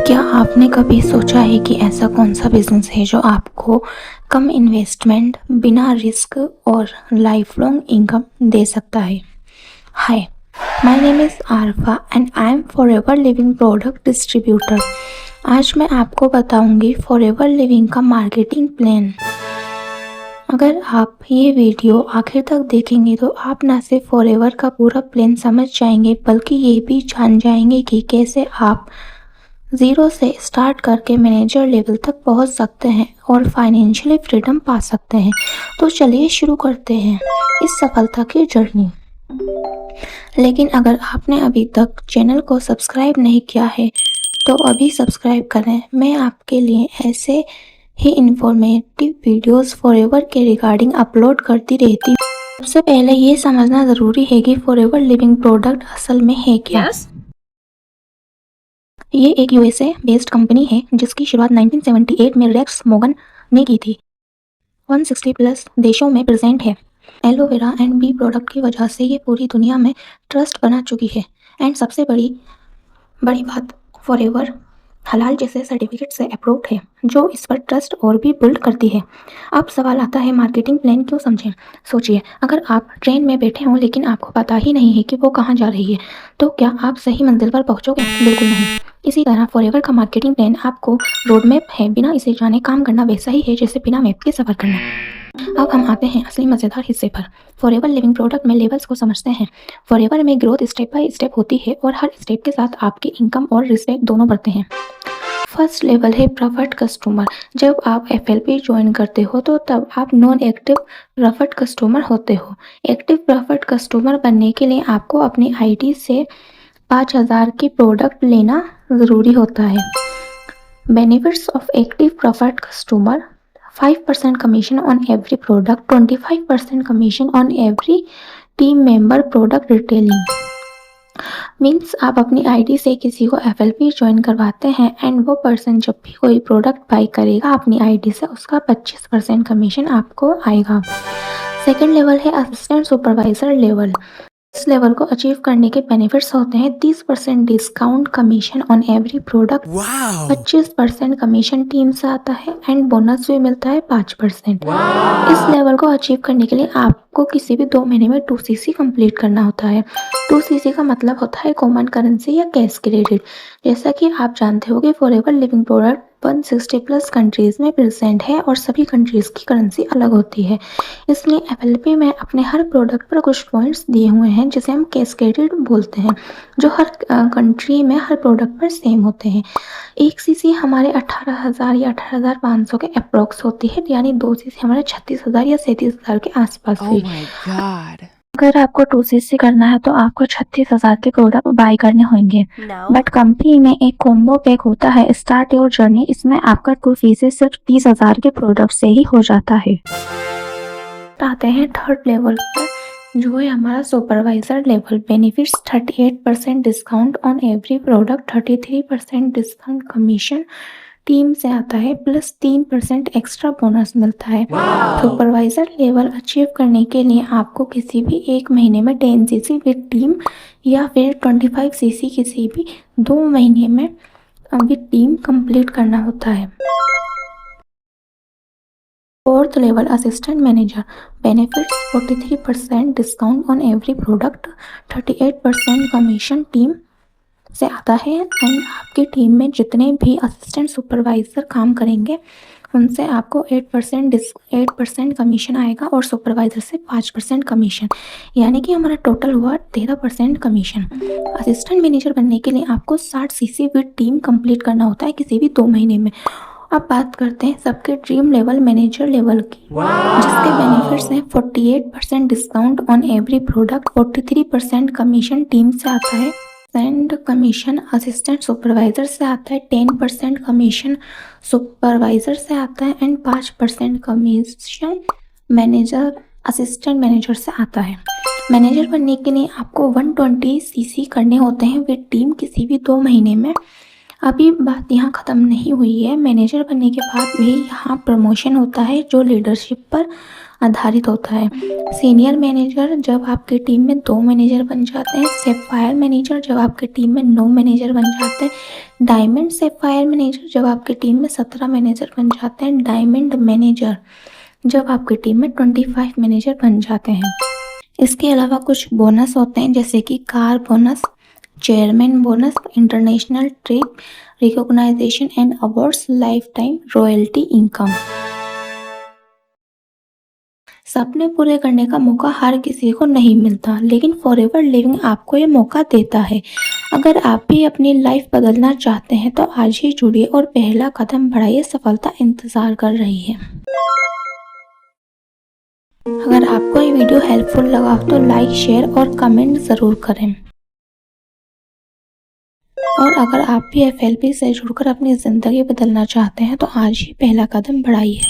क्या आपने कभी सोचा है कि ऐसा कौन सा बिजनेस है जो आपको कम इन्वेस्टमेंट, बिना रिस्क और लाइफ लॉन्ग इनकम दे सकता है? Hi, my name is Aarfa and I am Forever Living product distributor. आज मैं आपको बताऊंगी फॉरएवर लिविंग का मार्केटिंग प्लान। अगर आप ये वीडियो आखिर तक देखेंगे तो आप ना सिर्फ फॉरएवर का पूरा प्लान समझ जाएंगे बल्कि ये भी जान जाएंगे कि कैसे आप ज़ीरो से स्टार्ट करके मैनेजर लेवल तक पहुंच सकते हैं और फाइनेंशियली फ्रीडम पा सकते हैं। तो चलिए शुरू करते हैं इस सफलता की जर्नी। लेकिन अगर आपने अभी तक चैनल को सब्सक्राइब नहीं किया है तो अभी सब्सक्राइब करें। मैं आपके लिए ऐसे ही इंफॉर्मेटिव वीडियोस फॉरएवर के रिगार्डिंग अपलोड करती रहती हूँ। सबसे पहले ये समझना ज़रूरी है कि फॉरएवर लिविंग प्रोडक्ट असल में है क्या। ये एक यूएसए बेस्ड कंपनी है जिसकी शुरुआत 1978 में रेक्स मोगन ने की थी। 160 प्लस देशों में प्रेजेंट है। एलोवेरा एंड बी प्रोडक्ट की वजह से ये पूरी दुनिया में ट्रस्ट बना चुकी है। एंड सबसे बड़ी बात, फॉरएवर हलाल जैसे सर्टिफिकेट से अप्रूव्ड है जो इस पर ट्रस्ट और भी बिल्ड करती है। अब सवाल आता है मार्केटिंग प्लान क्यों समझें। सोचिए, अगर आप ट्रेन में बैठे हों लेकिन आपको पता ही नहीं है कि वो कहाँ जा रही है तो क्या आप सही मंजिल पर पहुंचोगे? बिल्कुल नहीं। इसी तरह फॉरएवर का मार्केटिंग प्लान आपको रोड मैप है, बिना इसे जाने काम करना वैसा ही है जैसे बिना मैप के सफर करना। अब हम आते हैं असली मजेदार हिस्से पर। फॉरएवर लिविंग प्रोडक्ट में लेवल्स को समझते हैं। फॉरएवर में ग्रोथ स्टेप बाय स्टेप होती है और हर स्टेप के साथ आपकी इनकम और रिस्पेक्ट दोनों बढ़ते हैं। फर्स्ट लेवल है प्रेफर्ड कस्टमर। जब आप एफएलपी ज्वाइन करते हो तो तब आप नॉन एक्टिव प्रेफर्ड कस्टमर होते हो। एक्टिव प्रेफर्ड कस्टमर बनने के लिए आपको अपनी आईडी से 5000 की प्रोडक्ट लेना ज़रूरी होता है। Benefits of active preferred customer: 5% commission on every product, 25% commission on every team member product retailing. Means आप अपनी आईडी से किसी को एफएलपी ज्वाइन करवाते हैं एंड वो पर्सन जब भी कोई प्रोडक्ट बाई करेगा अपनी आईडी से उसका 25% कमीशन आपको आएगा। सेकेंड लेवल है असिस्टेंट सुपरवाइजर लेवल। इस लेवल को अचीव करने के बेनिफिट्स होते हैं 30% discount commission on every product, 25% commission team से आता है एंड बोनस भी मिलता है 5%। इस लेवल को अचीव करने के लिए आपको किसी भी 2 महीने में 2cc कंप्लीट करना होता है। 2cc का मतलब होता है कॉमन करेंसी या कैश क्रेडिट। जैसा कि आप जानते हो कि forever Living product 160 plus countries में प्रेजेंट है और सभी कंट्रीज की करेंसी अलग होती है। इसलिए एफएलपी में अपने हर प्रोडक्ट पर कुछ पॉइंट्स दिए हुए हैं जिसे हम कैस्केडेड बोलते हैं, जो हर कंट्री में हर प्रोडक्ट पर सेम होते हैं। 1cc हमारे 18,000 या 18,500 के अप्रोक्स होती है, यानी 2cc हमारे 36,000 या 37,000 के आसपास है। अगर आपको 2cc करना है तो आपको 36,000 के प्रोडक्ट बाय करने होंगे। बट कंपनी में एक कॉम्बो पैक होता है स्टार्ट योर जर्नी, इसमें आपका 2cc सिर्फ 30,000 के प्रोडक्ट से ही हो जाता है। आते हैं थर्ड लेवल पर जो है हमारा supervisor level. Benefits: 38% discount on every product, 33% discount commission team से आता है प्लस 3% एक्स्ट्रा बोनस मिलता है। सुपरवाइजर लेवल अचीव करने के लिए आपको किसी भी एक महीने में 10cc विद टीम या फिर 25cc किसी भी 2 महीने में विद टीम कंप्लीट करना होता है। Fourth level assistant manager. Benefits: 43% discount on every product, 38% commission team से आता है एंड आपकी टीम में जितने भी असिस्टेंट सुपरवाइजर काम करेंगे उनसे आपको 8% कमीशन आएगा और सुपरवाइजर से 5% कमीशन, यानी कि हमारा टोटल हुआ 13% कमीशन। असिस्टेंट मैनेजर बनने के लिए आपको 60cc विद टीम कंप्लीट करना होता है किसी भी 2 महीने में। अब बात करते हैं सबके ड्रीम लेवल मैनेजर लेवल की, जिसके बेनिफिट्स हैं 48% discount on every product, 43% commission team से आता है एंड कमीशन असिस्टेंट सुपरवाइजर से आता है, 10% कमीशन सुपरवाइजर से आता है and 5% commission manager assistant manager से आता है। मैनेजर बनने के लिए आपको 120cc करने होते हैं विद टीम किसी भी 2 महीने में। अभी बात यहाँ ख़त्म नहीं हुई है। मैनेजर बनने के बाद भी यहाँ प्रमोशन होता है जो लीडरशिप पर आधारित होता है। सीनियर मैनेजर जब आपकी टीम में 2 मैनेजर बन जाते हैं। सैफायर मैनेजर जब आपकी टीम में 9 मैनेजर बन जाते हैं। डायमंड सैफायर मैनेजर जब आपकी टीम में 17 मैनेजर बन जाते हैं। डायमंड मैनेजर जब आपकी टीम में 25 मैनेजर बन जाते हैं। इसके अलावा कुछ बोनस होते हैं जैसे कि car bonus, chairman bonus, international trip, recognition and awards, life time royalty income. सपने पूरे करने का मौका हर किसी को नहीं मिलता, लेकिन फॉरएवर लिविंग आपको ये मौका देता है। अगर आप भी अपनी लाइफ बदलना चाहते हैं तो आज ही जुड़िए और पहला कदम बढ़ाइए, सफलता इंतजार कर रही है। अगर आपको ये वीडियो हेल्पफुल लगा तो लाइक, शेयर और कमेंट ज़रूर करें। और अगर आप भी FLP से जुड़कर अपनी ज़िंदगी बदलना चाहते हैं तो आज ही पहला कदम बढ़ाइए।